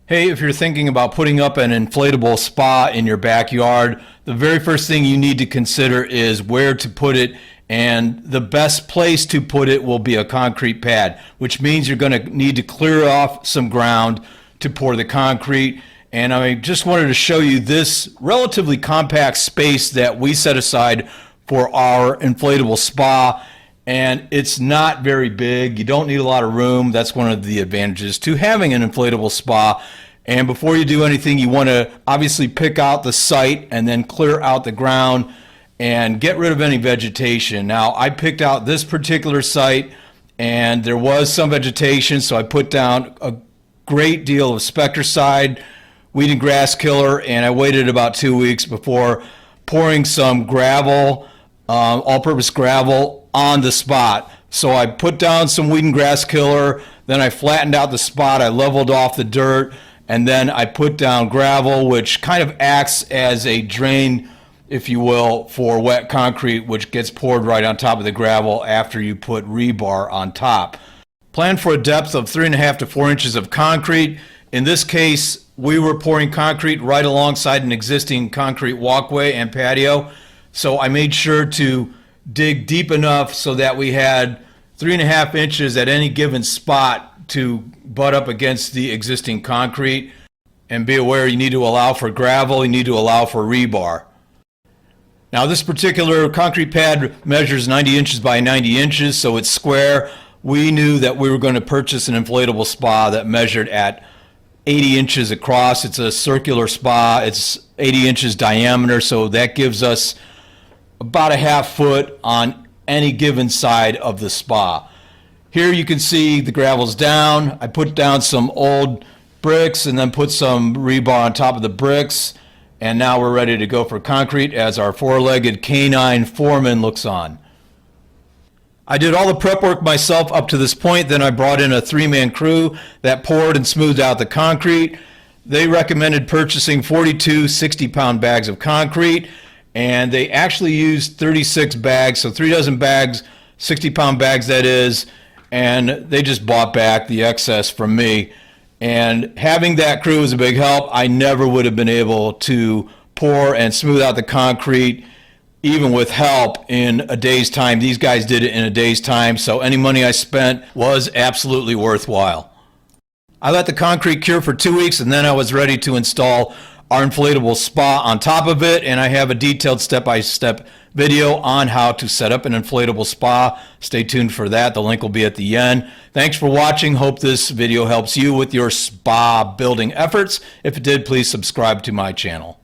Hey, if you're thinking about putting up an inflatable spa in your backyard, the very first thing you need to consider is where to put it, and the best place to put it will be a concrete pad, which means you're going to need to clear off some ground to pour the concrete. And I just wanted to show you this relatively compact space that we set aside for our inflatable spa. And it's not very big. You don't need a lot of room. That's one of the advantages to having an inflatable spa. And before you do anything, you want to obviously pick out the site and then clear out the ground and get rid of any vegetation. Now, I picked out this particular site and there was some vegetation, so I put down a great deal of spectricide, weed and grass killer, and I waited about 2 weeks before pouring some gravel, all-purpose gravel, on the spot. So I put down some weed and grass killer, then I flattened out the spot, I leveled off the dirt, and then I put down gravel, which kind of acts as a drain, if you will, for wet concrete, which gets poured right on top of the gravel after you put rebar on top. Plan for a depth of 3.5 to 4 inches of concrete. In this case, we were pouring concrete right alongside an existing concrete walkway and patio. So I made sure to dig deep enough so that we had 3.5 inches at any given spot to butt up against the existing concrete. And be aware, you need to allow for gravel, you need to allow for rebar. Now, this particular concrete pad measures 90 inches by 90 inches, so it's square. We knew that we were going to purchase an inflatable spa that measured at 80 inches across. It's a circular spa. It's 80 inches diameter, so that gives us about a half foot on any given side of the spa. Here you can see the gravel's down. I put down some old bricks and then put some rebar on top of the bricks. And now we're ready to go for concrete as our four-legged canine foreman looks on. I did all the prep work myself up to this point. Then I brought in a three-man crew that poured and smoothed out the concrete. They recommended purchasing 42 60-pound bags of concrete, and they actually used 36 bags, so 3 dozen bags, 60-pound bags that is, and they just bought back the excess from me. And having that crew was a big help. I never would have been able to pour and smooth out the concrete even with help in a day's time. These guys did it in a day's time, so any money I spent was absolutely worthwhile. I let the concrete cure for 2 weeks, and then I was ready to install our inflatable spa on top of it, and I have a detailed step-by-step video on how to set up an inflatable spa. Stay tuned for that. The link will be at the end. Thanks for watching. Hope this video helps you with your spa building efforts. If it did, please subscribe to my channel.